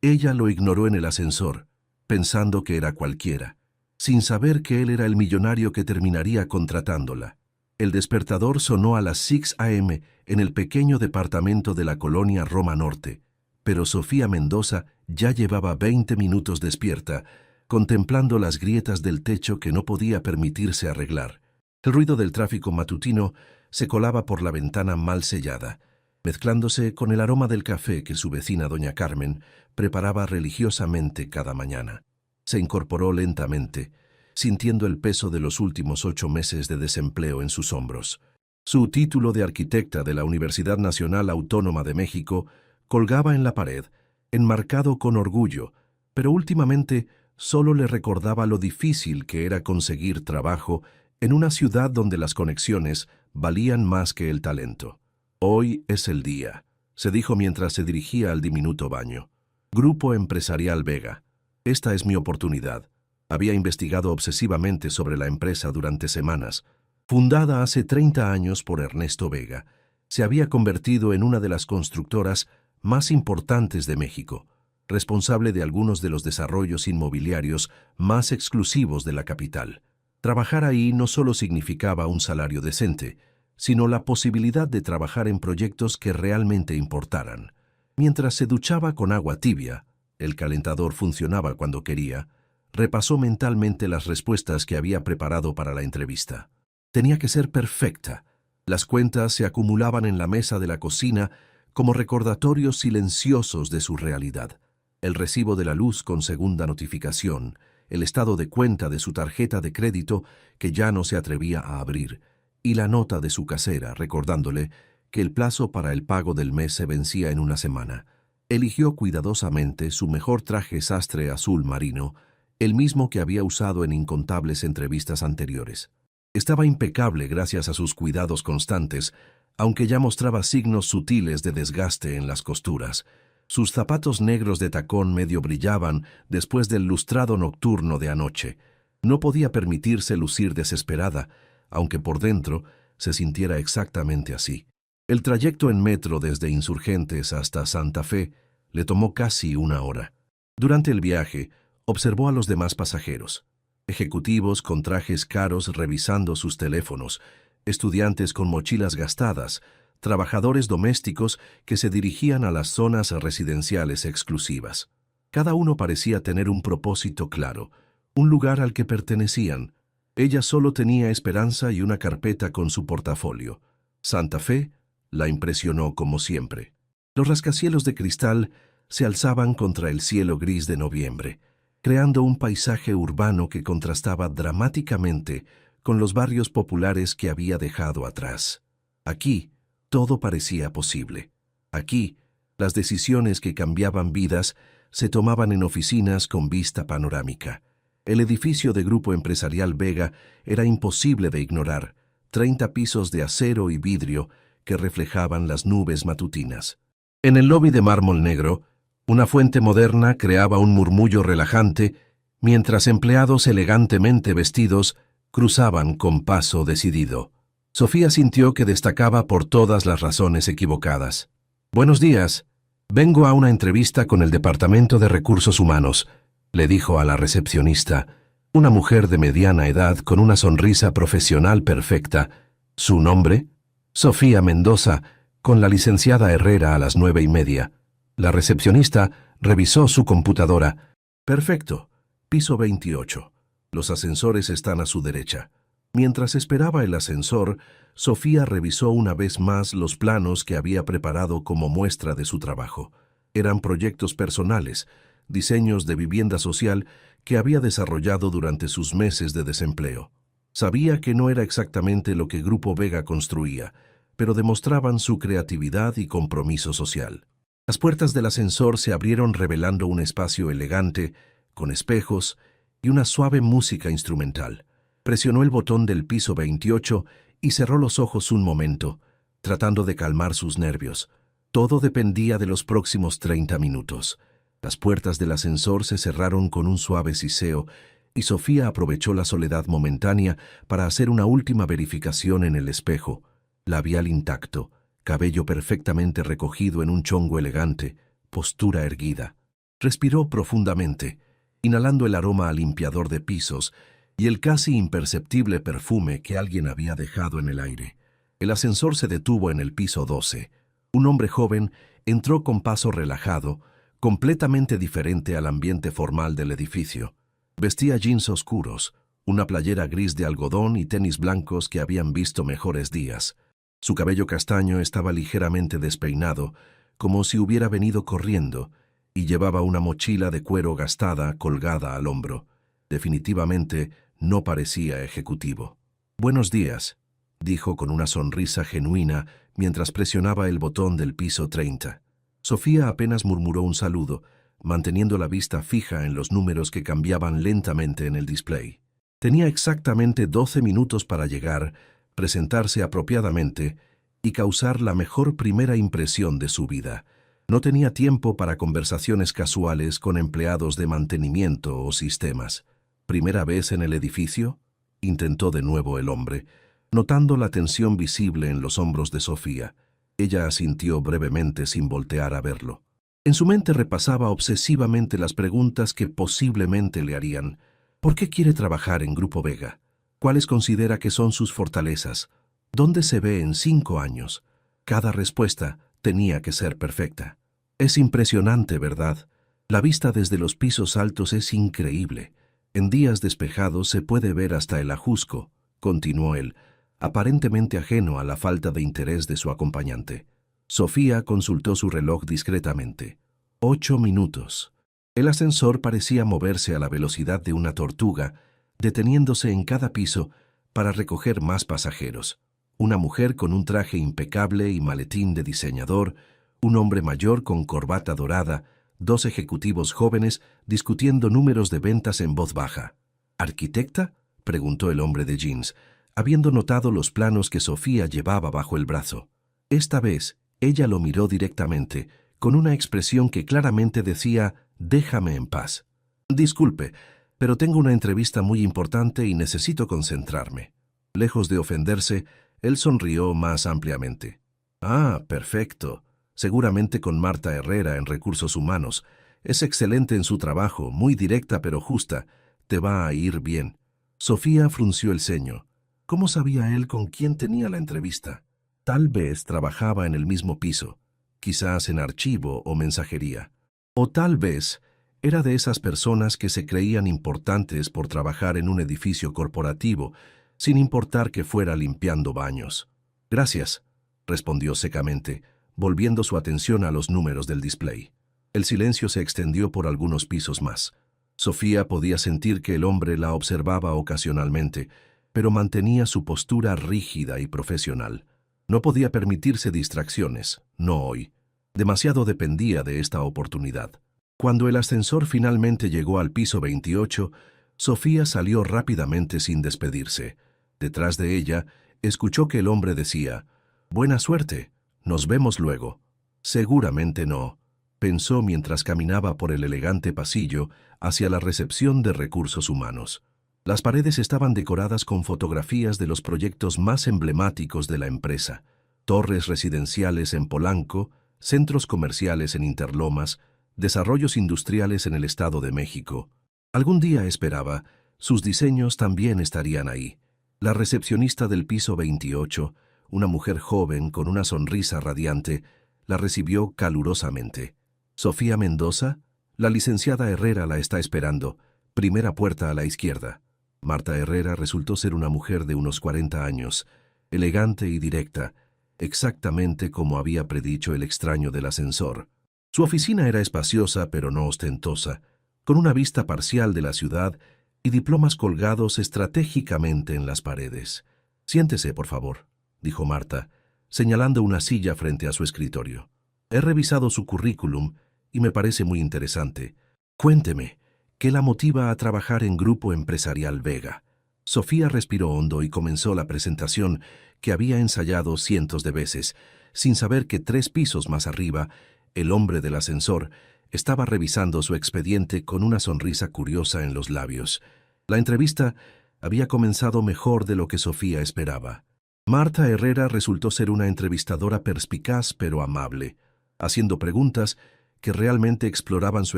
Ella lo ignoró en el ascensor, pensando que era cualquiera, sin saber que él era el millonario que terminaría contratándola. El despertador sonó a las 6 a.m. en el pequeño departamento de la colonia Roma Norte, pero Sofía Mendoza ya llevaba 20 minutos despierta, contemplando las grietas del techo que no podía permitirse arreglar. El ruido del tráfico matutino se colaba por la ventana mal sellada, mezclándose con el aroma del café que su vecina doña Carmen preparaba religiosamente cada mañana. Se incorporó lentamente, sintiendo el peso de los últimos 8 meses de desempleo en sus hombros. Su título de arquitecta de la Universidad Nacional Autónoma de México colgaba en la pared, enmarcado con orgullo, pero últimamente solo le recordaba lo difícil que era conseguir trabajo en una ciudad donde las conexiones valían más que el talento. Hoy es el día, se dijo mientras se dirigía al diminuto baño. Grupo Empresarial Vega. Esta es mi oportunidad. Había investigado obsesivamente sobre la empresa durante semanas. Fundada hace 30 años por Ernesto Vega, se había convertido en una de las constructoras más importantes de México, responsable de algunos de los desarrollos inmobiliarios más exclusivos de la capital. Trabajar ahí no solo significaba un salario decente, sino la posibilidad de trabajar en proyectos que realmente importaran. Mientras se duchaba con agua tibia, el calentador funcionaba cuando quería, repasó mentalmente las respuestas que había preparado para la entrevista. Tenía que ser perfecta. Las cuentas se acumulaban en la mesa de la cocina como recordatorios silenciosos de su realidad. El recibo de la luz con segunda notificación, el estado de cuenta de su tarjeta de crédito que ya no se atrevía a abrir, y la nota de su casera recordándole que el plazo para el pago del mes se vencía en una semana. Eligió cuidadosamente su mejor traje sastre azul marino, el mismo que había usado en incontables entrevistas anteriores. Estaba impecable gracias a sus cuidados constantes, aunque ya mostraba signos sutiles de desgaste en las costuras. Sus zapatos negros de tacón medio brillaban después del lustrado nocturno de anoche. No podía permitirse lucir desesperada, aunque por dentro se sintiera exactamente así. El trayecto en metro desde Insurgentes hasta Santa Fe le tomó casi 1 hora. Durante el viaje, observó a los demás pasajeros. Ejecutivos con trajes caros revisando sus teléfonos, estudiantes con mochilas gastadas, trabajadores domésticos que se dirigían a las zonas residenciales exclusivas. Cada uno parecía tener un propósito claro, un lugar al que pertenecían. Ella solo tenía esperanza y una carpeta con su portafolio. Santa Fe la impresionó como siempre. Los rascacielos de cristal se alzaban contra el cielo gris de noviembre, creando un paisaje urbano que contrastaba dramáticamente con los barrios populares que había dejado atrás. Aquí, todo parecía posible. Aquí, las decisiones que cambiaban vidas se tomaban en oficinas con vista panorámica. El edificio de Grupo Empresarial Vega era imposible de ignorar, 30 pisos de acero y vidrio que reflejaban las nubes matutinas. En el lobby de mármol negro, una fuente moderna creaba un murmullo relajante, mientras empleados elegantemente vestidos cruzaban con paso decidido. Sofía sintió que destacaba por todas las razones equivocadas. «Buenos días. Vengo a una entrevista con el Departamento de Recursos Humanos», le dijo a la recepcionista, una mujer de mediana edad con una sonrisa profesional perfecta. ¿Su nombre? Sofía Mendoza, con la licenciada Herrera a las 9:30. La recepcionista revisó su computadora. «Perfecto. Piso 28. Los ascensores están a su derecha». Mientras esperaba el ascensor, Sofía revisó una vez más los planos que había preparado como muestra de su trabajo. Eran proyectos personales, diseños de vivienda social que había desarrollado durante sus meses de desempleo. Sabía que no era exactamente lo que Grupo Vega construía, pero demostraban su creatividad y compromiso social. Las puertas del ascensor se abrieron revelando un espacio elegante, con espejos y una suave música instrumental. Presionó el botón del piso 28 y cerró los ojos un momento, tratando de calmar sus nervios. Todo dependía de los próximos 30 minutos. Las puertas del ascensor se cerraron con un suave siseo y Sofía aprovechó la soledad momentánea para hacer una última verificación en el espejo. Labial intacto, cabello perfectamente recogido en un chongo elegante, postura erguida. Respiró profundamente, inhalando el aroma a limpiador de pisos y el casi imperceptible perfume que alguien había dejado en el aire. El ascensor se detuvo en el piso 12. Un hombre joven entró con paso relajado, completamente diferente al ambiente formal del edificio. Vestía jeans oscuros, una playera gris de algodón y tenis blancos que habían visto mejores días. Su cabello castaño estaba ligeramente despeinado, como si hubiera venido corriendo, y llevaba una mochila de cuero gastada colgada al hombro. Definitivamente no parecía ejecutivo. «Buenos días», dijo con una sonrisa genuina mientras presionaba el botón del piso 30. Sofía apenas murmuró un saludo, manteniendo la vista fija en los números que cambiaban lentamente en el display. Tenía exactamente 12 minutos para llegar, presentarse apropiadamente y causar la mejor primera impresión de su vida. No tenía tiempo para conversaciones casuales con empleados de mantenimiento o sistemas. ¿Primera vez en el edificio?, intentó de nuevo el hombre, notando la tensión visible en los hombros de Sofía. Ella asintió brevemente sin voltear a verlo. En su mente repasaba obsesivamente las preguntas que posiblemente le harían. ¿Por qué quiere trabajar en Grupo Vega? ¿Cuáles considera que son sus fortalezas? ¿Dónde se ve en 5 años? Cada respuesta tenía que ser perfecta. Es impresionante, ¿verdad? La vista desde los pisos altos es increíble. En días despejados se puede ver hasta el Ajusco, continuó él, aparentemente ajeno a la falta de interés de su acompañante. Sofía consultó su reloj discretamente. 8 minutos. El ascensor parecía moverse a la velocidad de una tortuga, deteniéndose en cada piso para recoger más pasajeros. Una mujer con un traje impecable y maletín de diseñador, un hombre mayor con corbata dorada, 2 ejecutivos jóvenes discutiendo números de ventas en voz baja. ¿Arquitecta?, preguntó el hombre de jeans, habiendo notado los planos que Sofía llevaba bajo el brazo. Esta vez, ella lo miró directamente, con una expresión que claramente decía: «Déjame en paz». «Disculpe, pero tengo una entrevista muy importante y necesito concentrarme». Lejos de ofenderse, él sonrió más ampliamente. «Ah, perfecto. Seguramente con Marta Herrera en Recursos Humanos. Es excelente en su trabajo, muy directa pero justa. Te va a ir bien». Sofía frunció el ceño. ¿Cómo sabía él con quién tenía la entrevista? Tal vez trabajaba en el mismo piso, quizás en archivo o mensajería. O tal vez era de esas personas que se creían importantes por trabajar en un edificio corporativo, sin importar que fuera limpiando baños. «Gracias», respondió secamente, volviendo su atención a los números del display. El silencio se extendió por algunos pisos más. Sofía podía sentir que el hombre la observaba ocasionalmente, pero mantenía su postura rígida y profesional. No podía permitirse distracciones, no hoy. Demasiado dependía de esta oportunidad. Cuando el ascensor finalmente llegó al piso 28, Sofía salió rápidamente sin despedirse. Detrás de ella, escuchó que el hombre decía: «Buena suerte, nos vemos luego». Seguramente no, pensó mientras caminaba por el elegante pasillo hacia la recepción de Recursos Humanos. Las paredes estaban decoradas con fotografías de los proyectos más emblemáticos de la empresa: torres residenciales en Polanco, centros comerciales en Interlomas, desarrollos industriales en el Estado de México. Algún día, esperaba, sus diseños también estarían ahí. La recepcionista del piso 28, una mujer joven con una sonrisa radiante, la recibió calurosamente. «Sofía Mendoza, la licenciada Herrera la está esperando. Primera puerta a la izquierda». Marta Herrera resultó ser una mujer de unos 40 años, elegante y directa, exactamente como había predicho el extraño del ascensor. Su oficina era espaciosa pero no ostentosa, con una vista parcial de la ciudad y diplomas colgados estratégicamente en las paredes. «Siéntese, por favor», dijo Marta, señalando una silla frente a su escritorio. «He revisado su currículum y me parece muy interesante. Cuénteme, ¿qué la motiva a trabajar en Grupo Empresarial Vega?» Sofía respiró hondo y comenzó la presentación que había ensayado cientos de veces, sin saber que 3 pisos más arriba, el hombre del ascensor estaba revisando su expediente con una sonrisa curiosa en los labios. La entrevista había comenzado mejor de lo que Sofía esperaba. Marta Herrera resultó ser una entrevistadora perspicaz pero amable, haciendo preguntas que realmente exploraban su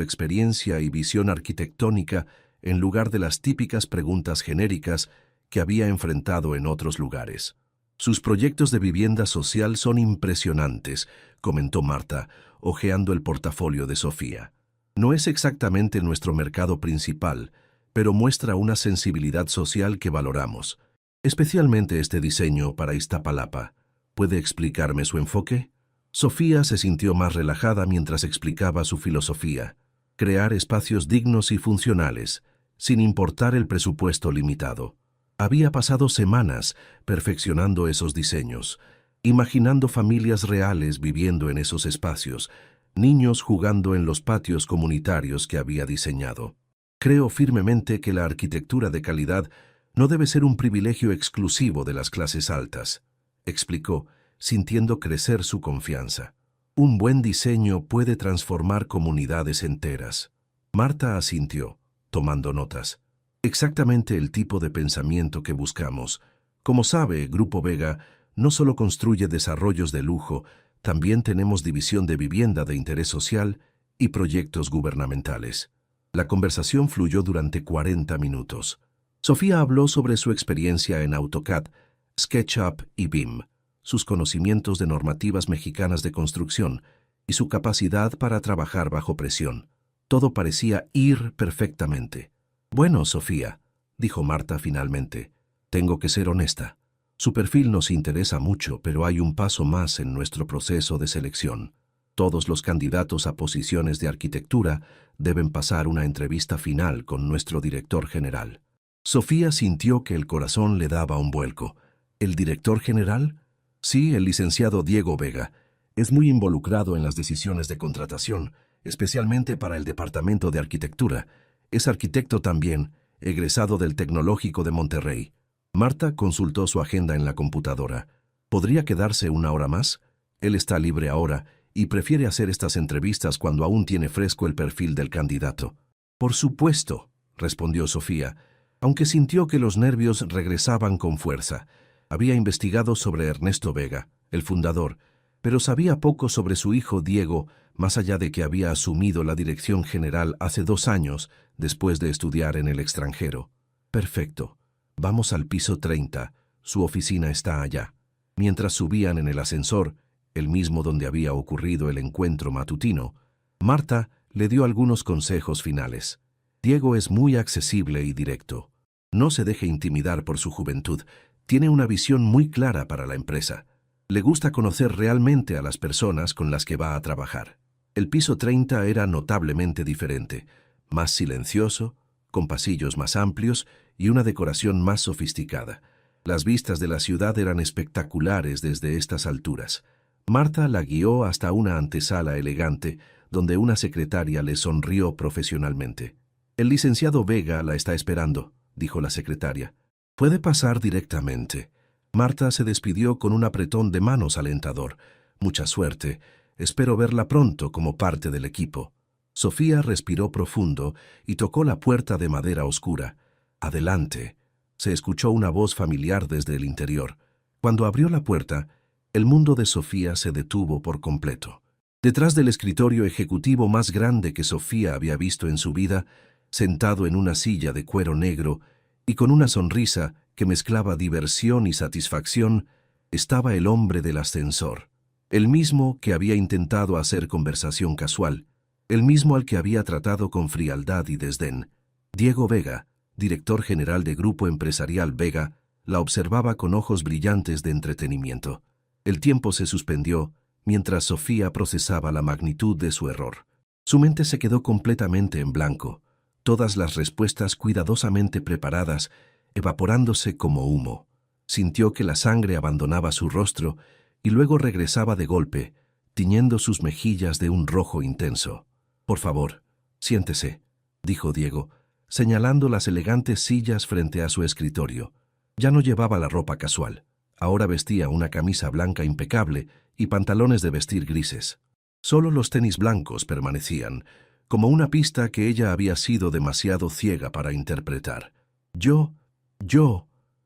experiencia y visión arquitectónica en lugar de las típicas preguntas genéricas que había enfrentado en otros lugares. Sus proyectos de vivienda social son impresionantes, comentó Marta, hojeando el portafolio de Sofía. No es exactamente nuestro mercado principal, pero muestra una sensibilidad social que valoramos. Especialmente este diseño para Iztapalapa. ¿Puede explicarme su enfoque? Sofía se sintió más relajada mientras explicaba su filosofía. Crear espacios dignos y funcionales, sin importar el presupuesto limitado. Había pasado semanas perfeccionando esos diseños, imaginando familias reales viviendo en esos espacios, niños jugando en los patios comunitarios que había diseñado. Creo firmemente que la arquitectura de calidad no debe ser un privilegio exclusivo de las clases altas, explicó, sintiendo crecer su confianza. Un buen diseño puede transformar comunidades enteras. Marta asintió, tomando notas. Exactamente el tipo de pensamiento que buscamos. Como sabe, Grupo Vega no solo construye desarrollos de lujo, también tenemos división de vivienda de interés social y proyectos gubernamentales. La conversación fluyó durante 40 minutos. Sofía habló sobre su experiencia en AutoCAD, SketchUp y BIM, sus conocimientos de normativas mexicanas de construcción y su capacidad para trabajar bajo presión. Todo parecía ir perfectamente. Bueno, Sofía, dijo Marta finalmente, tengo que ser honesta. Su perfil nos interesa mucho, pero hay un paso más en nuestro proceso de selección. Todos los candidatos a posiciones de arquitectura deben pasar una entrevista final con nuestro director general. Sofía sintió que el corazón le daba un vuelco. ¿El director general? Sí, el licenciado Diego Vega. Es muy involucrado en las decisiones de contratación, especialmente para el Departamento de Arquitectura. Es arquitecto también, egresado del Tecnológico de Monterrey. Marta consultó su agenda en la computadora. ¿Podría quedarse una hora más? Él está libre ahora y prefiere hacer estas entrevistas cuando aún tiene fresco el perfil del candidato. Por supuesto, respondió Sofía, aunque sintió que los nervios regresaban con fuerza. Había investigado sobre Ernesto Vega, el fundador, pero sabía poco sobre su hijo Diego, más allá de que había asumido la dirección general hace 2 años, después de estudiar en el extranjero. Perfecto. Vamos al piso 30. Su oficina está allá. Mientras subían en el ascensor, el mismo donde había ocurrido el encuentro matutino, Marta le dio algunos consejos finales. Diego es muy accesible y directo. No se deje intimidar por su juventud. Tiene una visión muy clara para la empresa. Le gusta conocer realmente a las personas con las que va a trabajar. El piso 30 era notablemente diferente, más silencioso, con pasillos más amplios y una decoración más sofisticada. Las vistas de la ciudad eran espectaculares desde estas alturas. Marta la guió hasta una antesala elegante, donde una secretaria le sonrió profesionalmente. «El licenciado Vega la está esperando», dijo la secretaria. «Puede pasar directamente». Marta se despidió con un apretón de manos alentador. «Mucha suerte. Espero verla pronto como parte del equipo». Sofía respiró profundo y tocó la puerta de madera oscura. «Adelante». Se escuchó una voz familiar desde el interior. Cuando abrió la puerta, el mundo de Sofía se detuvo por completo. Detrás del escritorio ejecutivo más grande que Sofía había visto en su vida, sentado en una silla de cuero negro y con una sonrisa que mezclaba diversión y satisfacción, estaba el hombre del ascensor, el mismo que había intentado hacer conversación casual, el mismo al que había tratado con frialdad y desdén. Diego Vega, director general de Grupo Empresarial Vega, la observaba con ojos brillantes de entretenimiento. El tiempo se suspendió mientras Sofía procesaba la magnitud de su error. Su mente se quedó completamente en blanco, todas las respuestas cuidadosamente preparadas, evaporándose como humo. Sintió que la sangre abandonaba su rostro y luego regresaba de golpe, tiñendo sus mejillas de un rojo intenso. «Por favor, siéntese», dijo Diego, señalando las elegantes sillas frente a su escritorio. Ya no llevaba la ropa casual. Ahora vestía una camisa blanca impecable y pantalones de vestir grises. Solo los tenis blancos permanecían, como una pista que ella había sido demasiado ciega para interpretar. Yo,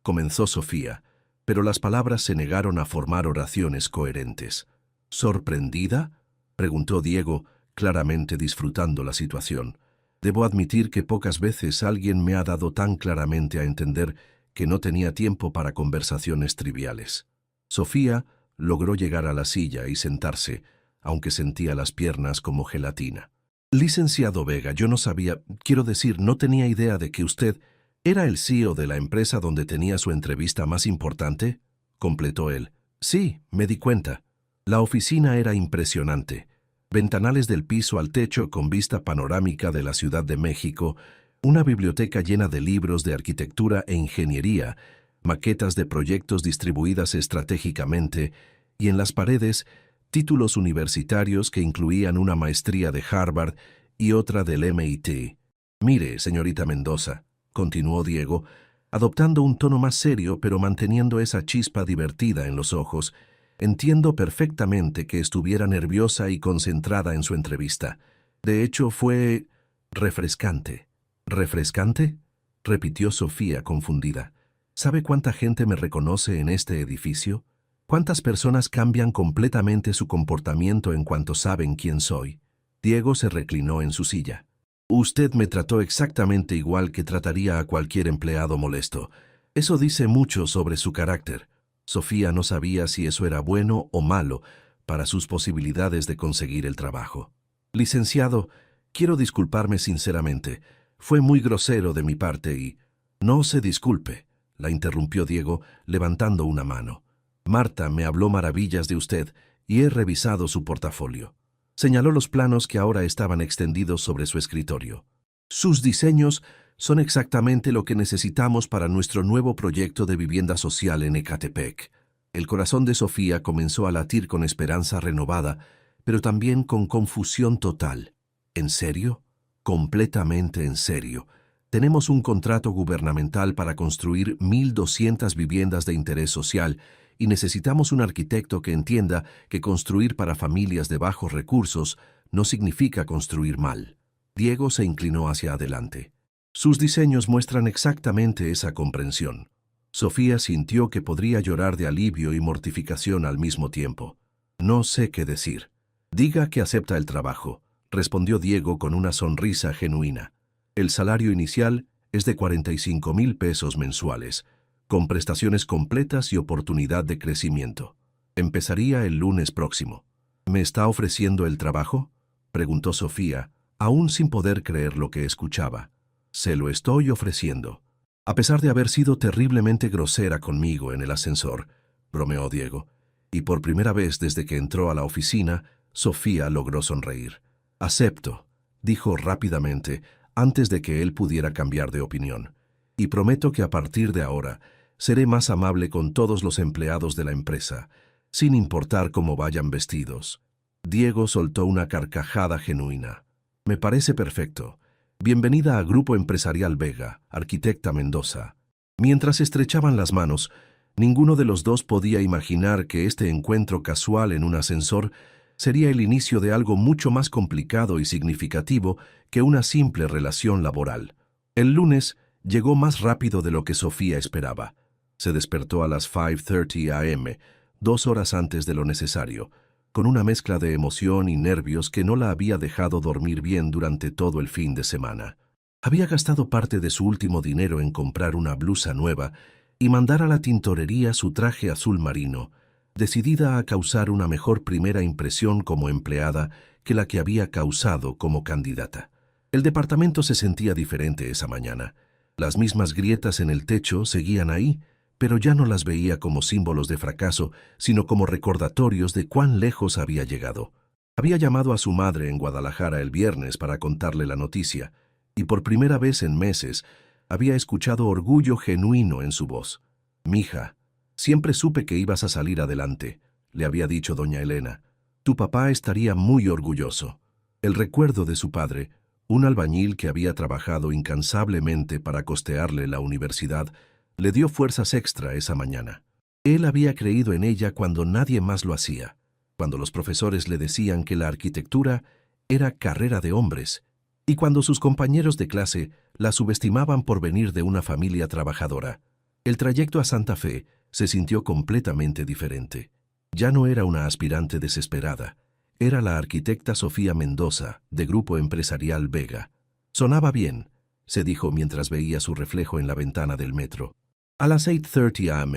comenzó Sofía, pero las palabras se negaron a formar oraciones coherentes. «¿Sorprendida?», preguntó Diego, claramente disfrutando la situación. Debo admitir que pocas veces alguien me ha dado tan claramente a entender que no tenía tiempo para conversaciones triviales. Sofía logró llegar a la silla y sentarse, aunque sentía las piernas como gelatina. Licenciado Vega, yo no sabía, quiero decir, no tenía idea de que usted era el CEO de la empresa donde tenía su entrevista más importante, completó él. Sí, me di cuenta. La oficina era impresionante. Ventanales del piso al techo con vista panorámica de la Ciudad de México, una biblioteca llena de libros de arquitectura e ingeniería, maquetas de proyectos distribuidas estratégicamente, y en las paredes, títulos universitarios que incluían una maestría de Harvard y otra del MIT. Mire, señorita Mendoza, continuó Diego, adoptando un tono más serio pero manteniendo esa chispa divertida en los ojos. Entiendo perfectamente que estuviera nerviosa y concentrada en su entrevista. De hecho, fue refrescante. ¿Refrescante?, repitió Sofía confundida. ¿Sabe cuánta gente me reconoce en este edificio? ¿Cuántas personas cambian completamente su comportamiento en cuanto saben quién soy? Diego se reclinó en su silla. Usted me trató exactamente igual que trataría a cualquier empleado molesto. Eso dice mucho sobre su carácter. Sofía no sabía si eso era bueno o malo para sus posibilidades de conseguir el trabajo. Licenciado, quiero disculparme sinceramente. Fue muy grosero de mi parte y... No se disculpe, la interrumpió Diego, levantando una mano. Marta me habló maravillas de usted y he revisado su portafolio. Señaló los planos que ahora estaban extendidos sobre su escritorio. Sus diseños son exactamente lo que necesitamos para nuestro nuevo proyecto de vivienda social en Ecatepec. El corazón de Sofía comenzó a latir con esperanza renovada, pero también con confusión total. ¿En serio? Completamente en serio. Tenemos un contrato gubernamental para construir 1.200 viviendas de interés social y necesitamos un arquitecto que entienda que construir para familias de bajos recursos no significa construir mal. Diego se inclinó hacia adelante. Sus diseños muestran exactamente esa comprensión. Sofía sintió que podría llorar de alivio y mortificación al mismo tiempo. No sé qué decir. Diga que acepta el trabajo, respondió Diego con una sonrisa genuina. El salario inicial es de 45,000 pesos mensuales, con prestaciones completas y oportunidad de crecimiento. Empezaría el lunes próximo. ¿Me está ofreciendo el trabajo?, preguntó Sofía, aún sin poder creer lo que escuchaba. Se lo estoy ofreciendo. A pesar de haber sido terriblemente grosera conmigo en el ascensor, bromeó Diego, y por primera vez desde que entró a la oficina, Sofía logró sonreír. Acepto, dijo rápidamente, antes de que él pudiera cambiar de opinión. Y prometo que a partir de ahora seré más amable con todos los empleados de la empresa, sin importar cómo vayan vestidos. Diego soltó una carcajada genuina. Me parece perfecto. Bienvenida a Grupo Empresarial Vega, arquitecta Mendoza. Mientras estrechaban las manos, ninguno de los dos podía imaginar que este encuentro casual en un ascensor sería el inicio de algo mucho más complicado y significativo que una simple relación laboral. El lunes llegó más rápido de lo que Sofía esperaba. Se despertó a las 5:30 a.m., 2 horas antes de lo necesario, con una mezcla de emoción y nervios que no la había dejado dormir bien durante todo el fin de semana. Había gastado parte de su último dinero en comprar una blusa nueva y mandar a la tintorería su traje azul marino, decidida a causar una mejor primera impresión como empleada que la que había causado como candidata. El departamento se sentía diferente esa mañana. Las mismas grietas en el techo seguían ahí, pero ya no las veía como símbolos de fracaso, sino como recordatorios de cuán lejos había llegado. Había llamado a su madre en Guadalajara el viernes para contarle la noticia, y por primera vez en meses había escuchado orgullo genuino en su voz. «Mija, siempre supe que ibas a salir adelante», le había dicho doña Elena. «Tu papá estaría muy orgulloso». El recuerdo de su padre, un albañil que había trabajado incansablemente para costearle la universidad, le dio fuerzas extra esa mañana. Él había creído en ella cuando nadie más lo hacía, cuando los profesores le decían que la arquitectura era carrera de hombres, y cuando sus compañeros de clase la subestimaban por venir de una familia trabajadora. El trayecto a Santa Fe se sintió completamente diferente. Ya no era una aspirante desesperada, Era la arquitecta Sofía Mendoza, de Grupo Empresarial Vega. Sonaba bien, se dijo mientras veía su reflejo en la ventana del metro. A las 8:30 am,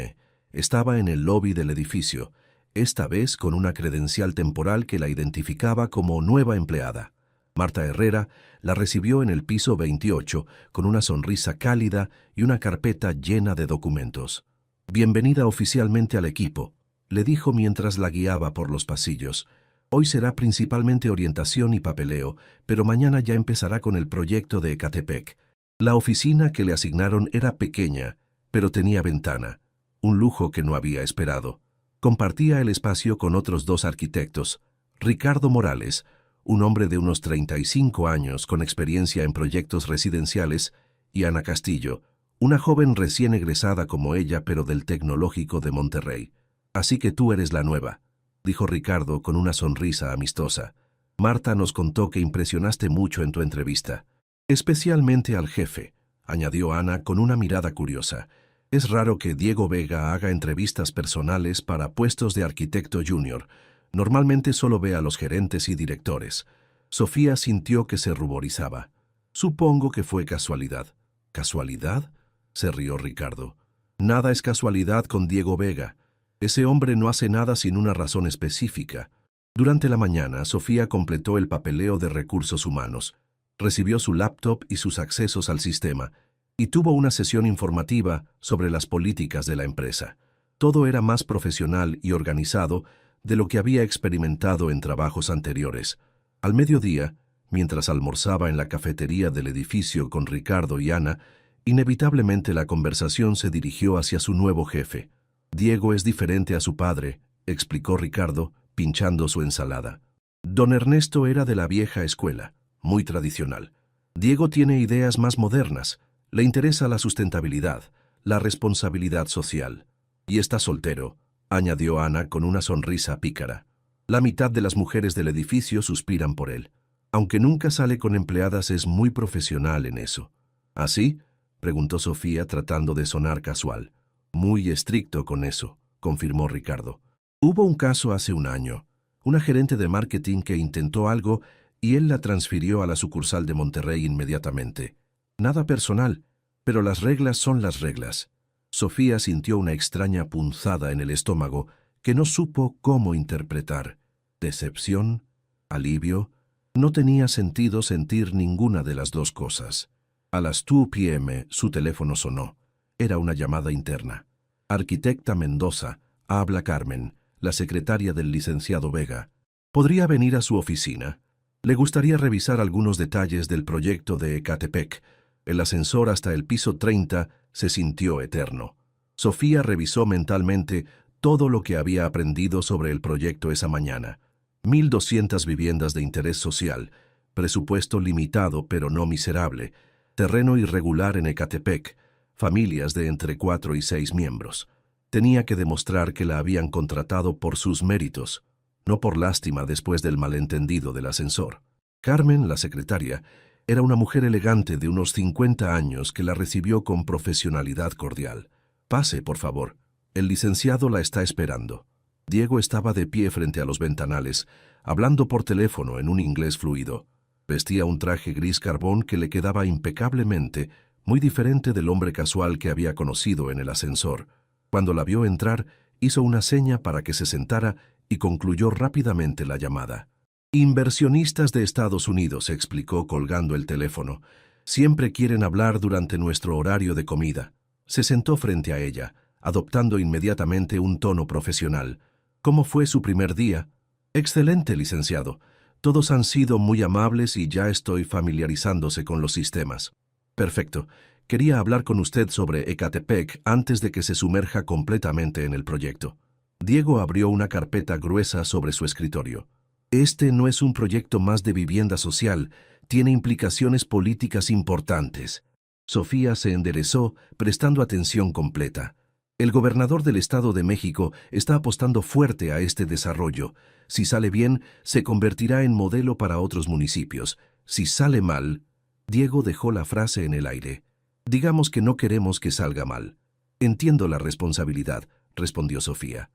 estaba en el lobby del edificio, esta vez con una credencial temporal que la identificaba como nueva empleada. Marta Herrera la recibió en el piso 28 con una sonrisa cálida y una carpeta llena de documentos. «Bienvenida oficialmente al equipo», le dijo mientras la guiaba por los pasillos. «Hoy será principalmente orientación y papeleo, pero mañana ya empezará con el proyecto de Ecatepec». La oficina que le asignaron era pequeña, pero tenía ventana, un lujo que no había esperado. Compartía el espacio con otros dos arquitectos, Ricardo Morales, un hombre de unos 35 años con experiencia en proyectos residenciales, y Ana Castillo, una joven recién egresada como ella pero del Tecnológico de Monterrey. «Así que tú eres la nueva», dijo Ricardo con una sonrisa amistosa. «Marta nos contó que impresionaste mucho en tu entrevista». «Especialmente al jefe», añadió Ana con una mirada curiosa. «Es raro que Diego Vega haga entrevistas personales para puestos de arquitecto junior. Normalmente solo ve a los gerentes y directores». Sofía sintió que se ruborizaba. «Supongo que fue casualidad». «¿Casualidad?», se rió Ricardo. «Nada es casualidad con Diego Vega. Ese hombre no hace nada sin una razón específica». Durante la mañana, Sofía completó el papeleo de recursos humanos, recibió su laptop y sus accesos al sistema, y tuvo una sesión informativa sobre las políticas de la empresa. Todo era más profesional y organizado de lo que había experimentado en trabajos anteriores. Al mediodía, mientras almorzaba en la cafetería del edificio con Ricardo y Ana, inevitablemente la conversación se dirigió hacia su nuevo jefe. «Diego es diferente a su padre», explicó Ricardo, pinchando su ensalada. «Don Ernesto era de la vieja escuela, muy tradicional. Diego tiene ideas más modernas, le interesa la sustentabilidad, la responsabilidad social. Y está soltero», añadió Ana con una sonrisa pícara. «La mitad de las mujeres del edificio suspiran por él. Aunque nunca sale con empleadas, es muy profesional en eso». «¿Así?», preguntó Sofía tratando de sonar casual. «Muy estricto con eso», confirmó Ricardo. «Hubo un caso hace un año, una gerente de marketing que intentó algo y él la transfirió a la sucursal de Monterrey inmediatamente. Nada personal, pero las reglas son las reglas». Sofía sintió una extraña punzada en el estómago que no supo cómo interpretar. ¿Decepción? ¿Alivio? No tenía sentido sentir ninguna de las dos cosas. A las 2 p.m. su teléfono sonó. Era una llamada interna. «Arquitecta Mendoza, habla Carmen, la secretaria del licenciado Vega. ¿Podría venir a su oficina? Le gustaría revisar algunos detalles del proyecto de Ecatepec». El ascensor hasta el piso 30 se sintió eterno. Sofía revisó mentalmente todo lo que había aprendido sobre el proyecto esa mañana. 1.200 viviendas de interés social, presupuesto limitado pero no miserable, terreno irregular en Ecatepec, familias de entre 4 y 6 miembros. Tenía que demostrar que la habían contratado por sus méritos, no por lástima después del malentendido del ascensor. Carmen, la secretaria, era una mujer elegante de unos 50 años que la recibió con profesionalidad cordial. «Pase, por favor. El licenciado la está esperando». Diego estaba de pie frente a los ventanales, hablando por teléfono en un inglés fluido. Vestía un traje gris carbón que le quedaba impecablemente, muy diferente del hombre casual que había conocido en el ascensor. Cuando la vio entrar, hizo una seña para que se sentara y concluyó rápidamente la llamada. «Inversionistas de Estados Unidos», explicó colgando el teléfono. «Siempre quieren hablar durante nuestro horario de comida». Se sentó frente a ella, adoptando inmediatamente un tono profesional. «¿Cómo fue su primer día?» «Excelente, licenciado. Todos han sido muy amables y ya estoy familiarizándose con los sistemas». «Perfecto. Quería hablar con usted sobre Ecatepec antes de que se sumerja completamente en el proyecto». Diego abrió una carpeta gruesa sobre su escritorio. «Este no es un proyecto más de vivienda social, tiene implicaciones políticas importantes». Sofía se enderezó, prestando atención completa. «El gobernador del Estado de México está apostando fuerte a este desarrollo. Si sale bien, se convertirá en modelo para otros municipios. Si sale mal...» Diego dejó la frase en el aire. «Digamos que no queremos que salga mal». «Entiendo la responsabilidad», respondió Sofía.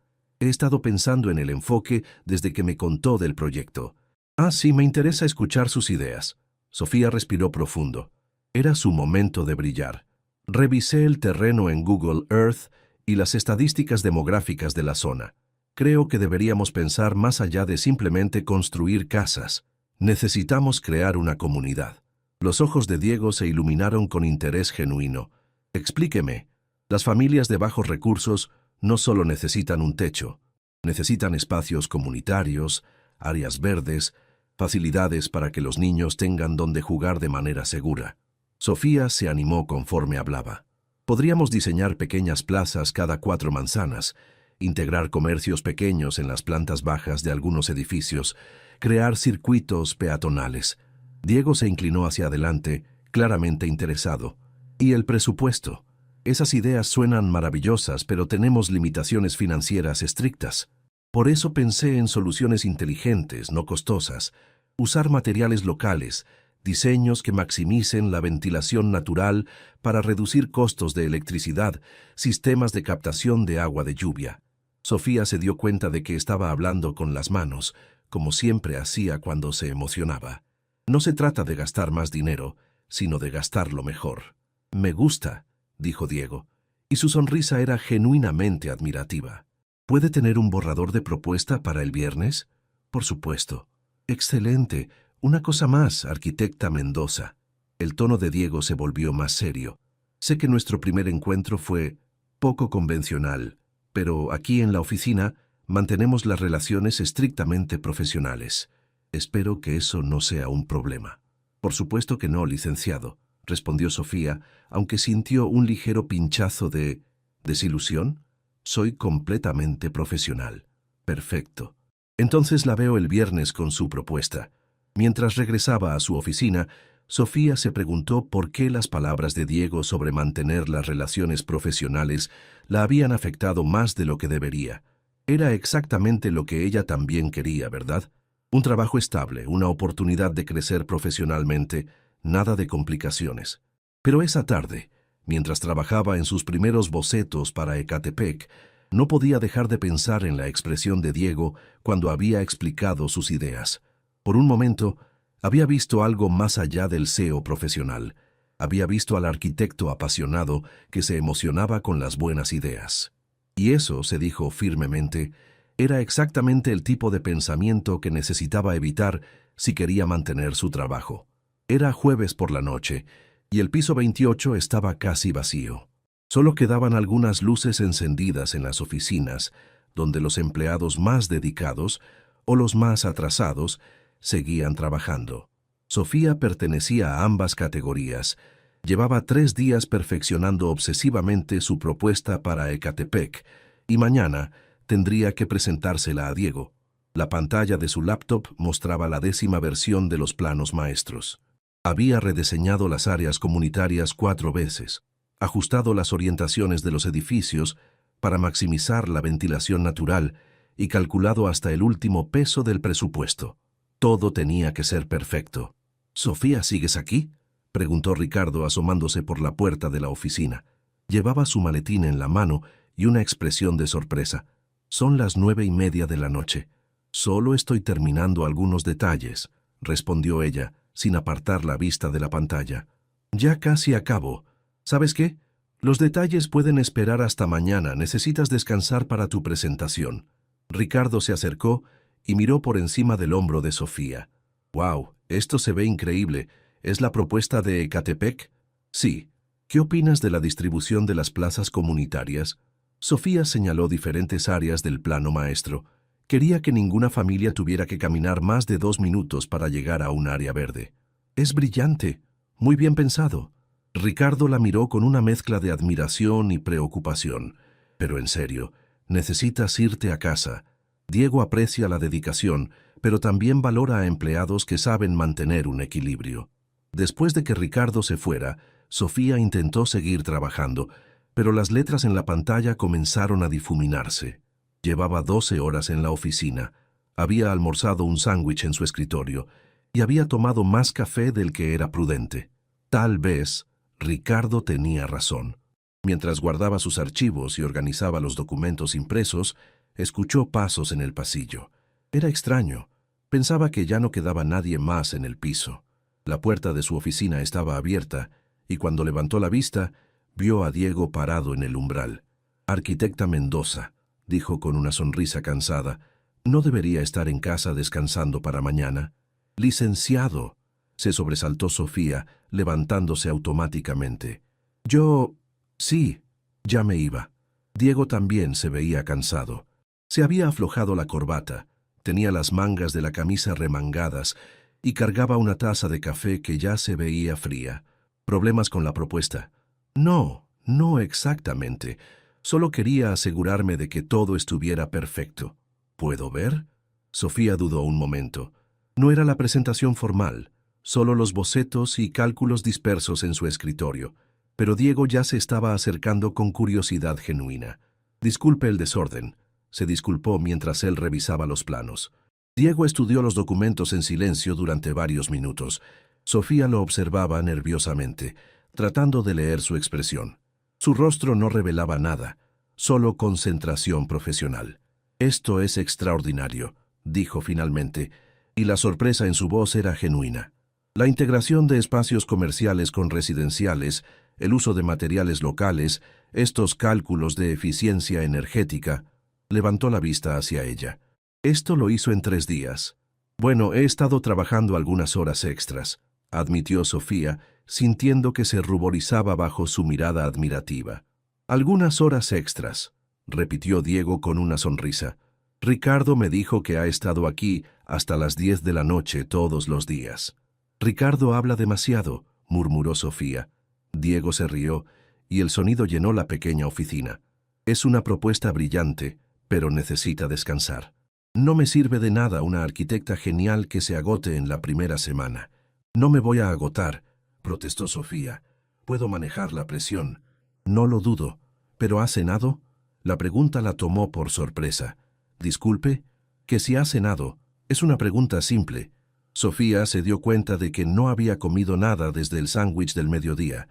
He estado pensando en el enfoque desde que me contó del proyecto. Ah, sí, me interesa escuchar sus ideas. Sofía respiró profundo. Era su momento de brillar. Revisé el terreno en Google Earth y las estadísticas demográficas de la zona. Creo que deberíamos pensar más allá de simplemente construir casas. Necesitamos crear una comunidad. Los ojos de Diego se iluminaron con interés genuino. Explíqueme. Las familias de bajos recursos no solo necesitan un techo, necesitan espacios comunitarios, áreas verdes, facilidades para que los niños tengan donde jugar de manera segura. Sofía se animó conforme hablaba. Podríamos diseñar pequeñas plazas cada 4 manzanas, integrar comercios pequeños en las plantas bajas de algunos edificios, crear circuitos peatonales. Diego se inclinó hacia adelante, claramente interesado. ¿Y el presupuesto? Esas ideas suenan maravillosas, pero tenemos limitaciones financieras estrictas. Por eso pensé en soluciones inteligentes, no costosas, usar materiales locales, diseños que maximicen la ventilación natural para reducir costos de electricidad, sistemas de captación de agua de lluvia. Sofía se dio cuenta de que estaba hablando con las manos, como siempre hacía cuando se emocionaba. No se trata de gastar más dinero, sino de gastarlo mejor. Me gusta, dijo Diego, y su sonrisa era genuinamente admirativa. ¿Puede tener un borrador de propuesta para el viernes? Por supuesto. Excelente. Una cosa más, arquitecta Mendoza. El tono de Diego se volvió más serio. Sé que nuestro primer encuentro fue poco convencional, pero aquí en la oficina mantenemos las relaciones estrictamente profesionales. Espero que eso no sea un problema. Por supuesto que no, licenciado, respondió Sofía, aunque sintió un ligero pinchazo de desilusión. Soy completamente profesional. Perfecto. Entonces la veo el viernes con su propuesta. Mientras regresaba a su oficina, Sofía se preguntó por qué las palabras de Diego sobre mantener las relaciones profesionales la habían afectado más de lo que debería. Era exactamente lo que ella también quería, ¿verdad? Un trabajo estable, una oportunidad de crecer profesionalmente, nada de complicaciones. Pero esa tarde, mientras trabajaba en sus primeros bocetos para Ecatepec, no podía dejar de pensar en la expresión de Diego cuando había explicado sus ideas. Por un momento, había visto algo más allá del SEO profesional. Había visto al arquitecto apasionado que se emocionaba con las buenas ideas. Y eso, se dijo firmemente, era exactamente el tipo de pensamiento que necesitaba evitar si quería mantener su trabajo. Era jueves por la noche, y el piso 28 estaba casi vacío. Solo quedaban algunas luces encendidas en las oficinas, donde los empleados más dedicados o los más atrasados seguían trabajando. Sofía pertenecía a ambas categorías. Llevaba 3 días perfeccionando obsesivamente su propuesta para Ecatepec, y mañana tendría que presentársela a Diego. La pantalla de su laptop mostraba la 10ª versión de los planos maestros. Había rediseñado las áreas comunitarias 4 veces, ajustado las orientaciones de los edificios para maximizar la ventilación natural y calculado hasta el último peso del presupuesto. Todo tenía que ser perfecto. «¿Sofía, sigues aquí?», preguntó Ricardo asomándose por la puerta de la oficina. Llevaba su maletín en la mano y una expresión de sorpresa. «Son las 9:30 de la noche. Solo estoy terminando algunos detalles», respondió ella, sin apartar la vista de la pantalla. «Ya casi acabo. ¿Sabes qué? Los detalles pueden esperar hasta mañana. Necesitas descansar para tu presentación». Ricardo se acercó y miró por encima del hombro de Sofía. «Wow, esto se ve increíble. ¿Es la propuesta de Ecatepec?» «Sí. ¿Qué opinas de la distribución de las plazas comunitarias?» Sofía señaló diferentes áreas del plano maestro. Quería que ninguna familia tuviera que caminar más de 2 minutos para llegar a un área verde. «Es brillante. Muy bien pensado». Ricardo la miró con una mezcla de admiración y preocupación. «Pero en serio, necesitas irte a casa. Diego aprecia la dedicación, pero también valora a empleados que saben mantener un equilibrio». Después de que Ricardo se fuera, Sofía intentó seguir trabajando, pero las letras en la pantalla comenzaron a difuminarse. Llevaba 12 horas en la oficina, había almorzado un sándwich en su escritorio y había tomado más café del que era prudente. Tal vez Ricardo tenía razón. Mientras guardaba sus archivos y organizaba los documentos impresos, Escuchó pasos en el pasillo. Era extraño. Pensaba que ya no quedaba nadie más en el piso. La puerta de su oficina estaba abierta, y cuando levantó la vista, vio a Diego parado en el umbral. «Arquitecta Mendoza», dijo con una sonrisa cansada, «¿no debería estar en casa descansando para mañana?» «Licenciado», se sobresaltó Sofía, levantándose automáticamente. «Yo... sí, ya me iba». Diego también se veía cansado. Se había aflojado la corbata, tenía las mangas de la camisa remangadas y cargaba una taza de café que ya se veía fría. ¿Problemas con la propuesta? No, no exactamente. Solo quería asegurarme de que todo estuviera perfecto. ¿Puedo ver? Sofía dudó un momento. No era la presentación formal, solo los bocetos y cálculos dispersos en su escritorio. Pero Diego ya se estaba acercando con curiosidad genuina. «Disculpe el desorden», se disculpó mientras él revisaba los planos. Diego estudió los documentos en silencio durante varios minutos. Sofía lo observaba nerviosamente, tratando de leer su expresión. Su rostro no revelaba nada, solo concentración profesional. «Esto es extraordinario», dijo finalmente, y la sorpresa en su voz era genuina. La integración de espacios comerciales con residenciales, el uso de materiales locales, estos cálculos de eficiencia energética. Levantó la vista hacia ella. «Esto lo hizo en 3 días». «Bueno, he estado trabajando algunas horas extras», admitió Sofía, sintiendo que se ruborizaba bajo su mirada admirativa. «Algunas horas extras», repitió Diego con una sonrisa. «Ricardo me dijo que ha estado aquí hasta las 10 de la noche todos los días». «Ricardo habla demasiado», murmuró Sofía. Diego se rió, y el sonido llenó la pequeña oficina. «Es una propuesta brillante, pero necesita descansar. No me sirve de nada una arquitecta genial que se agote en la primera semana». «No me voy a agotar», protestó Sofía. «Puedo manejar la presión». «No lo dudo. ¿Pero ha cenado?» La pregunta la tomó por sorpresa. «Disculpe, que si ha cenado, es una pregunta simple». Sofía se dio cuenta de que no había comido nada desde el sándwich del mediodía.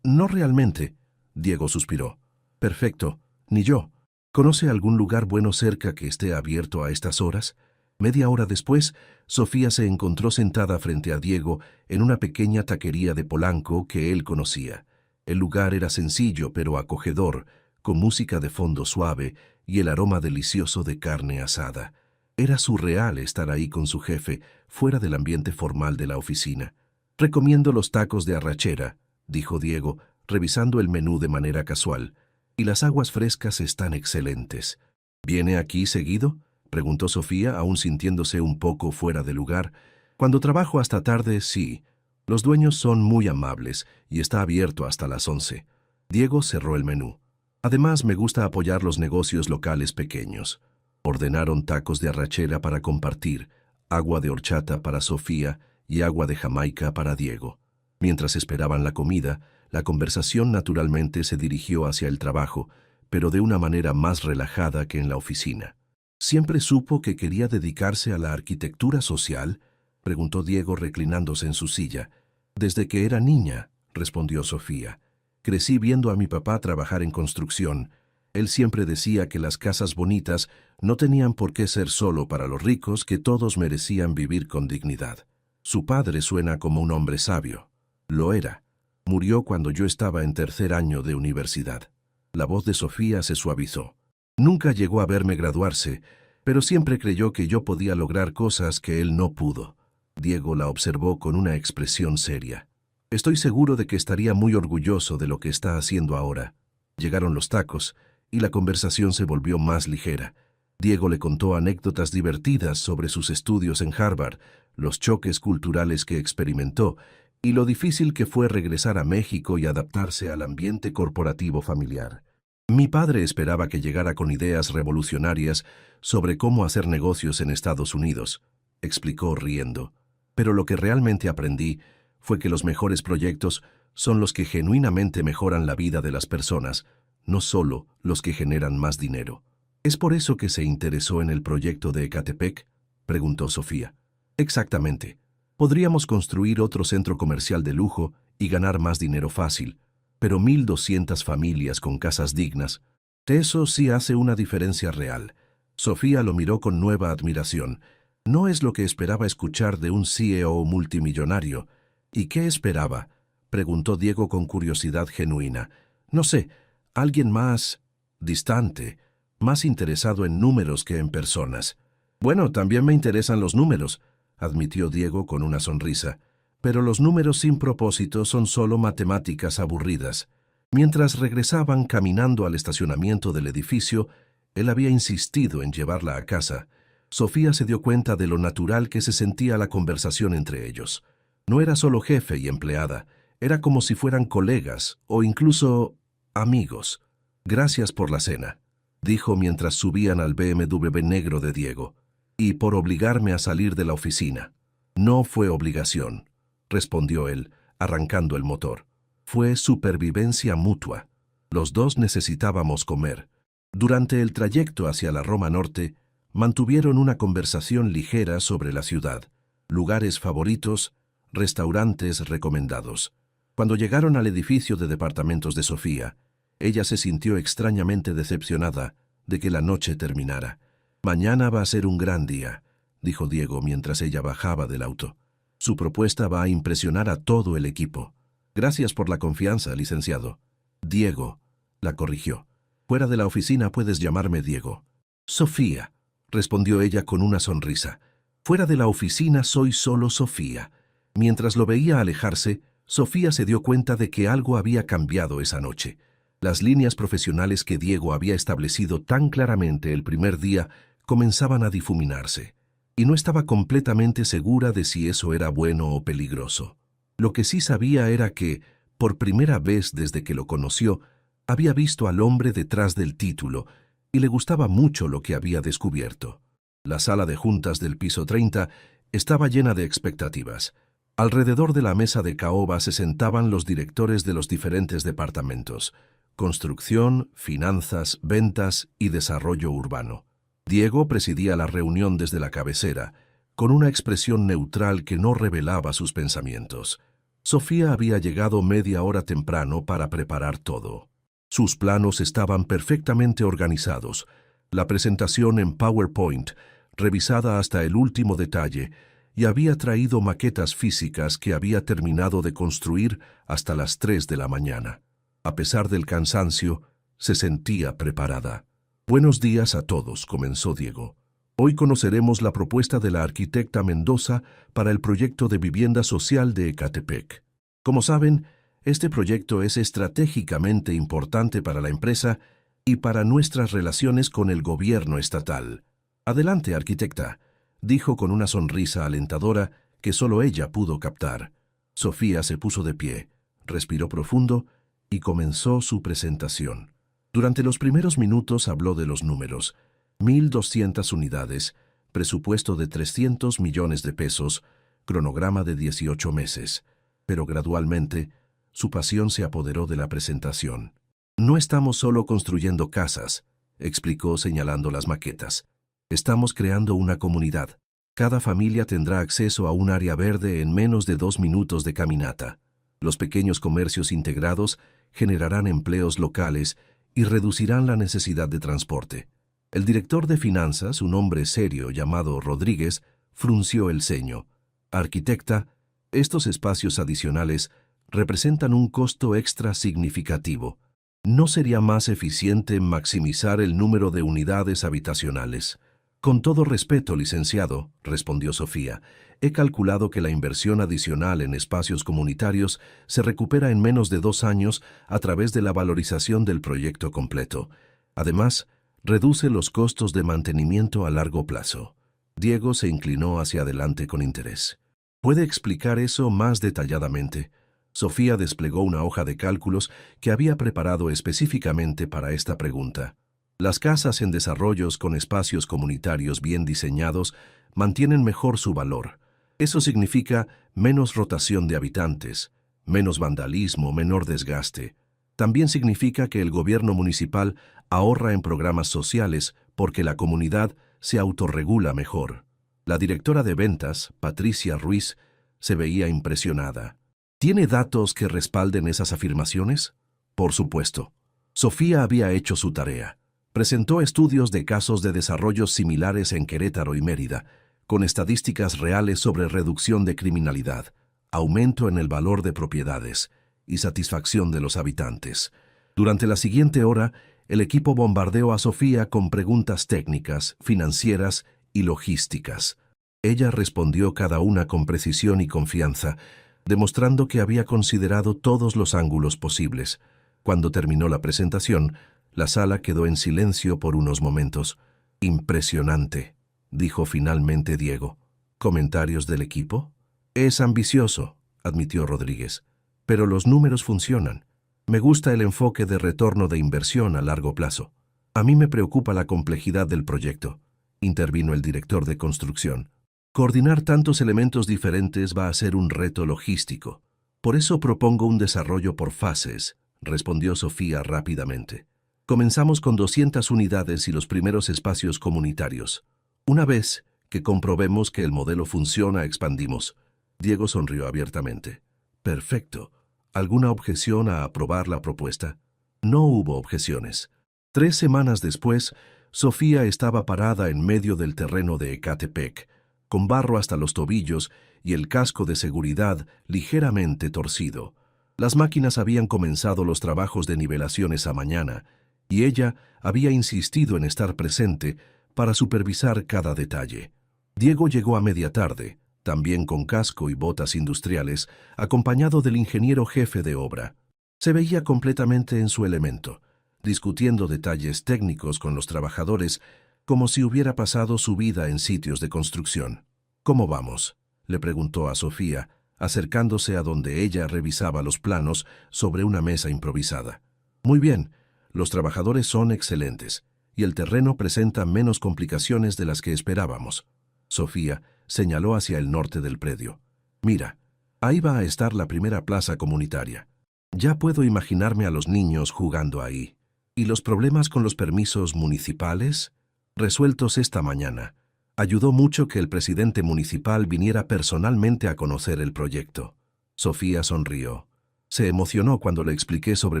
No realmente», Diego suspiró. «Perfecto, ni yo. ¿Conoce algún lugar bueno cerca que esté abierto a estas horas?» Media hora después, Sofía se encontró sentada frente a Diego en una pequeña taquería de Polanco que él conocía. El lugar era sencillo pero acogedor, con música de fondo suave y el aroma delicioso de carne asada. Era surreal estar ahí con su jefe, fuera del ambiente formal de la oficina. «Recomiendo los tacos de arrachera», dijo Diego, revisando el menú de manera casual. «Y las aguas frescas están excelentes». «¿Viene aquí seguido?», preguntó Sofía, aún sintiéndose un poco fuera de lugar. «Cuando trabajo hasta tarde, sí. Los dueños son muy amables y está abierto hasta las 11». Diego cerró el menú. «Además, me gusta apoyar los negocios locales pequeños». Ordenaron tacos de arrachera para compartir, agua de horchata para Sofía y agua de Jamaica para Diego. Mientras esperaban la comida, la conversación naturalmente se dirigió hacia el trabajo, pero de una manera más relajada que en la oficina. «¿Siempre supo que quería dedicarse a la arquitectura social?», preguntó Diego reclinándose en su silla. «Desde que era niña», respondió Sofía. «Crecí viendo a mi papá trabajar en construcción. Él siempre decía que las casas bonitas no tenían por qué ser solo para los ricos, que todos merecían vivir con dignidad. Su padre suena como un hombre sabio». «Lo era. Murió cuando yo estaba en 3er año de universidad». La voz de Sofía se suavizó. «Nunca llegó a verme graduarse, pero siempre creyó que yo podía lograr cosas que él no pudo». Diego la observó con una expresión seria. «Estoy seguro de que estaría muy orgulloso de lo que está haciendo ahora». Llegaron los tacos, y la conversación se volvió más ligera. Diego le contó anécdotas divertidas sobre sus estudios en Harvard, los choques culturales que experimentó, y lo difícil que fue regresar a México y adaptarse al ambiente corporativo familiar. «Mi padre esperaba que llegara con ideas revolucionarias sobre cómo hacer negocios en Estados Unidos», explicó riendo. «Pero lo que realmente aprendí fue que los mejores proyectos son los que genuinamente mejoran la vida de las personas, no solo los que generan más dinero». «¿Es por eso que se interesó en el proyecto de Ecatepec?», preguntó Sofía. «Exactamente. Podríamos construir otro centro comercial de lujo y ganar más dinero fácil, pero 1,200 familias con casas dignas». Eso sí hace una diferencia real. Sofía lo miró con nueva admiración. No es lo que esperaba escuchar de un CEO multimillonario. ¿Y qué esperaba?, preguntó Diego con curiosidad genuina. No sé, alguien más distante, más interesado en números que en personas. Bueno, también me interesan los números, admitió Diego con una sonrisa. Pero los números sin propósito son solo matemáticas aburridas. Mientras regresaban caminando al estacionamiento del edificio, él había insistido en llevarla a casa. Sofía se dio cuenta de lo natural que se sentía la conversación entre ellos. No era solo jefe y empleada, era como si fueran colegas o incluso amigos. Gracias por la cena, dijo mientras subían al BMW negro de Diego. Y por obligarme a salir de la oficina. No fue obligación, respondió él, arrancando el motor. Fue supervivencia mutua. Los dos necesitábamos comer. Durante el trayecto hacia la Roma Norte, mantuvieron una conversación ligera sobre la ciudad, lugares favoritos, restaurantes recomendados. Cuando llegaron al edificio de departamentos de Sofía, ella se sintió extrañamente decepcionada de que la noche terminara. Mañana va a ser un gran día, dijo Diego mientras ella bajaba del auto. Su propuesta va a impresionar a todo el equipo. Gracias por la confianza, licenciado. Diego, la corrigió. Fuera de la oficina puedes llamarme Diego. Sofía, respondió ella con una sonrisa. Fuera de la oficina soy solo Sofía. Mientras lo veía alejarse, Sofía se dio cuenta de que algo había cambiado esa noche. Las líneas profesionales que Diego había establecido tan claramente el primer día comenzaban a difuminarse, y no estaba completamente segura de si eso era bueno o peligroso. Lo que sí sabía era que, por primera vez desde que lo conoció, había visto al hombre detrás del título, y le gustaba mucho lo que había descubierto. La sala de juntas del piso 30 estaba llena de expectativas. Alrededor de la mesa de caoba se sentaban los directores de los diferentes departamentos: construcción, finanzas, ventas y desarrollo urbano. Diego presidía la reunión desde la cabecera, con una expresión neutral que no revelaba sus pensamientos. Sofía había llegado media hora temprano para preparar todo. Sus planos estaban perfectamente organizados. La presentación en PowerPoint, revisada hasta el último detalle, y había traído maquetas físicas que había terminado de construir hasta las 3 de la mañana. A pesar del cansancio, se sentía preparada. Buenos días a todos, comenzó Diego. Hoy conoceremos la propuesta de la arquitecta Mendoza para el proyecto de vivienda social de Ecatepec. Como saben, este proyecto es estratégicamente importante para la empresa y para nuestras relaciones con el gobierno estatal. Adelante, arquitecta, dijo con una sonrisa alentadora que solo ella pudo captar. Sofía se puso de pie, respiró profundo y comenzó su presentación. Durante los primeros minutos habló de los números: 1.200 unidades, presupuesto de 300 millones de pesos, cronograma de 18 meses. Pero gradualmente, su pasión se apoderó de la presentación. No estamos solo construyendo casas, explicó señalando las maquetas. Estamos creando una comunidad. Cada familia tendrá acceso a un área verde en menos de 2 minutos de caminata. Los pequeños comercios integrados generarán empleos locales y reducirán la necesidad de transporte. El director de finanzas, un hombre serio llamado Rodríguez, frunció el ceño. Arquitecta, estos espacios adicionales representan un costo extra significativo. ¿No sería más eficiente maximizar el número de unidades habitacionales? Con todo respeto, licenciado, respondió Sofía, he calculado que la inversión adicional en espacios comunitarios se recupera en menos de 2 años a través de la valorización del proyecto completo. Además, reduce los costos de mantenimiento a largo plazo. Diego se inclinó hacia adelante con interés. ¿Puede explicar eso más detalladamente? Sofía desplegó una hoja de cálculos que había preparado específicamente para esta pregunta. Las casas en desarrollos con espacios comunitarios bien diseñados mantienen mejor su valor. Eso significa menos rotación de habitantes, menos vandalismo, menor desgaste. También significa que el gobierno municipal ahorra en programas sociales porque la comunidad se autorregula mejor. La directora de ventas, Patricia Ruiz, se veía impresionada. ¿Tiene datos que respalden esas afirmaciones? Por supuesto. Sofía había hecho su tarea. Presentó estudios de casos de desarrollos similares en Querétaro y Mérida, con estadísticas reales sobre reducción de criminalidad, aumento en el valor de propiedades y satisfacción de los habitantes. Durante la siguiente hora, el equipo bombardeó a Sofía con preguntas técnicas, financieras y logísticas. Ella respondió cada una con precisión y confianza, demostrando que había considerado todos los ángulos posibles. Cuando terminó la presentación, la sala quedó en silencio por unos momentos. «Impresionante», dijo finalmente Diego. ¿Comentarios del equipo? «Es ambicioso», admitió Rodríguez, «pero los números funcionan. Me gusta el enfoque de retorno de inversión a largo plazo. A mí me preocupa la complejidad del proyecto», intervino el director de construcción. «Coordinar tantos elementos diferentes va a ser un reto logístico. Por eso propongo un desarrollo por fases», respondió Sofía rápidamente. «Comenzamos con 200 unidades y los primeros espacios comunitarios. Una vez que comprobemos que el modelo funciona, expandimos». Diego sonrió abiertamente. «Perfecto. ¿Alguna objeción a aprobar la propuesta?» No hubo objeciones. 3 semanas después, Sofía estaba parada en medio del terreno de Ecatepec, con barro hasta los tobillos y el casco de seguridad ligeramente torcido. Las máquinas habían comenzado los trabajos de nivelación esa mañana, y ella había insistido en estar presente para supervisar cada detalle. Diego llegó a media tarde, también con casco y botas industriales, acompañado del ingeniero jefe de obra. Se veía completamente en su elemento, discutiendo detalles técnicos con los trabajadores, como si hubiera pasado su vida en sitios de construcción. «¿Cómo vamos?», le preguntó a Sofía, acercándose a donde ella revisaba los planos sobre una mesa improvisada. «Muy bien, los trabajadores son excelentes, y el terreno presenta menos complicaciones de las que esperábamos». Sofía señaló hacia el norte del predio. «Mira, ahí va a estar la primera plaza comunitaria. Ya puedo imaginarme a los niños jugando ahí. ¿Y los problemas con los permisos municipales?» «Resueltos esta mañana. Ayudó mucho que el presidente municipal viniera personalmente a conocer el proyecto». Sofía sonrió. Se emocionó cuando le expliqué sobre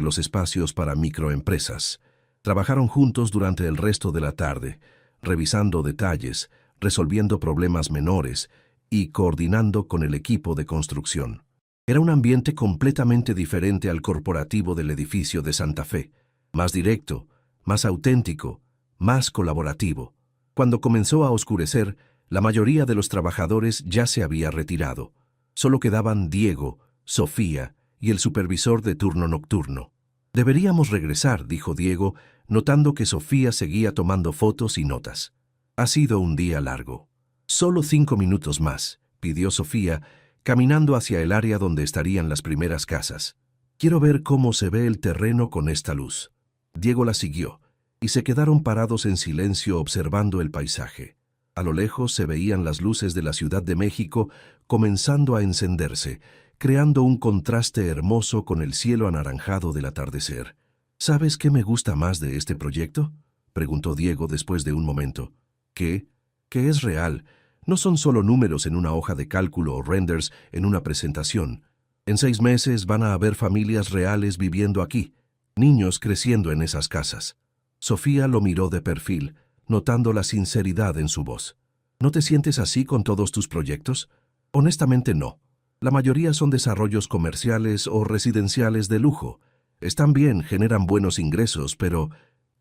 los espacios para microempresas. Trabajaron juntos durante el resto de la tarde, revisando detalles, resolviendo problemas menores y coordinando con el equipo de construcción. Era un ambiente completamente diferente al corporativo del edificio de Santa Fe, más directo, más auténtico, más colaborativo. Cuando comenzó a oscurecer, la mayoría de los trabajadores ya se había retirado. Solo quedaban Diego, Sofía y el supervisor de turno nocturno. «Deberíamos regresar», dijo Diego, notando que Sofía seguía tomando fotos y notas. «Ha sido un día largo». «Solo 5 minutos más», pidió Sofía, caminando hacia el área donde estarían las primeras casas. «Quiero ver cómo se ve el terreno con esta luz». Diego la siguió, y se quedaron parados en silencio observando el paisaje. A lo lejos se veían las luces de la Ciudad de México comenzando a encenderse, creando un contraste hermoso con el cielo anaranjado del atardecer. «¿Sabes qué me gusta más de este proyecto?», preguntó Diego después de un momento. «¿Qué? Que es real. No son solo números en una hoja de cálculo o renders en una presentación. En 6 meses van a haber familias reales viviendo aquí, niños creciendo en esas casas». Sofía lo miró de perfil, notando la sinceridad en su voz. «¿No te sientes así con todos tus proyectos?». «Honestamente no. La mayoría son desarrollos comerciales o residenciales de lujo. Están bien, generan buenos ingresos, pero…»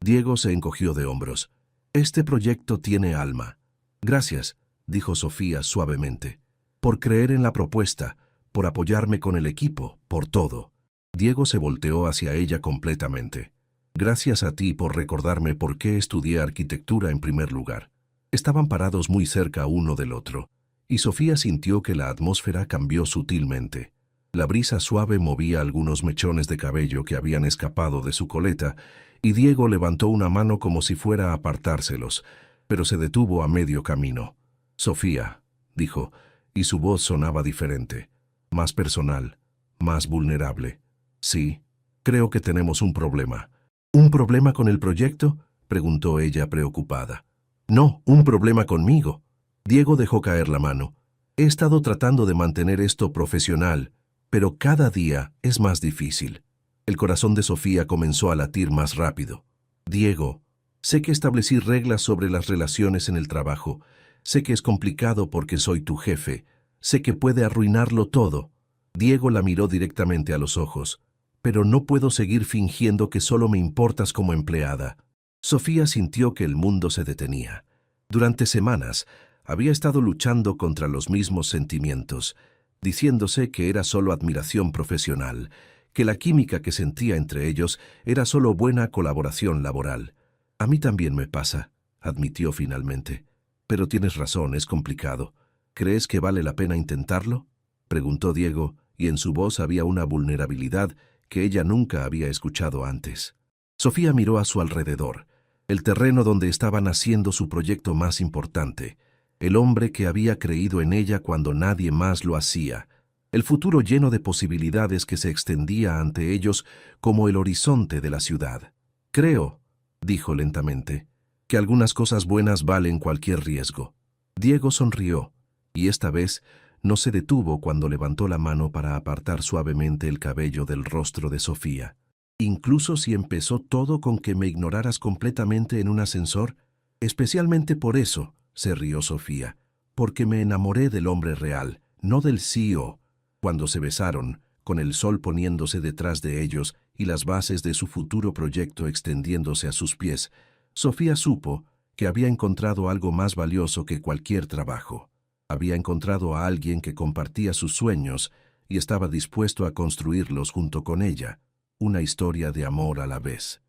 Diego se encogió de hombros. «Este proyecto tiene alma». «Gracias», dijo Sofía suavemente, «por creer en la propuesta, por apoyarme con el equipo, por todo». Diego se volteó hacia ella completamente. «Gracias a ti por recordarme por qué estudié arquitectura en primer lugar». Estaban parados muy cerca uno del otro, y Sofía sintió que la atmósfera cambió sutilmente. La brisa suave movía algunos mechones de cabello que habían escapado de su coleta, y Diego levantó una mano como si fuera a apartárselos, pero se detuvo a medio camino. «Sofía», dijo, y su voz sonaba diferente, más personal, más vulnerable. «Sí, creo que tenemos un problema». «¿Un problema con el proyecto?», preguntó ella preocupada. «No, un problema conmigo». Diego dejó caer la mano. «He estado tratando de mantener esto profesional, pero cada día es más difícil». El corazón de Sofía comenzó a latir más rápido. Diego, sé que establecí reglas sobre las relaciones en el trabajo. Sé que es complicado porque soy tu jefe. Sé que puede arruinarlo todo. Diego la miró directamente a los ojos. Pero no puedo seguir fingiendo que solo me importas como empleada. Sofía sintió que el mundo se detenía. Durante semanas había estado luchando contra los mismos sentimientos, diciéndose que era solo admiración profesional, que la química que sentía entre ellos era solo buena colaboración laboral. A mí también me pasa, admitió finalmente. Pero tienes razón, es complicado. ¿Crees que vale la pena intentarlo?, preguntó Diego, y en su voz había una vulnerabilidad que ella nunca había escuchado antes. Sofía miró a su alrededor, el terreno donde estaban haciendo su proyecto más importante, el hombre que había creído en ella cuando nadie más lo hacía, el futuro lleno de posibilidades que se extendía ante ellos como el horizonte de la ciudad. Creo, dijo lentamente, que algunas cosas buenas valen cualquier riesgo. Diego sonrió, y esta vez no se detuvo cuando levantó la mano para apartar suavemente el cabello del rostro de Sofía. Incluso si empezó todo con que me ignoraras completamente en un ascensor, especialmente por eso, se rió Sofía, porque me enamoré del hombre real, no del CEO. Cuando se besaron, con el sol poniéndose detrás de ellos y las bases de su futuro proyecto extendiéndose a sus pies, Sofía supo que había encontrado algo más valioso que cualquier trabajo. Había encontrado a alguien que compartía sus sueños y estaba dispuesto a construirlos junto con ella, una historia de amor a la vez.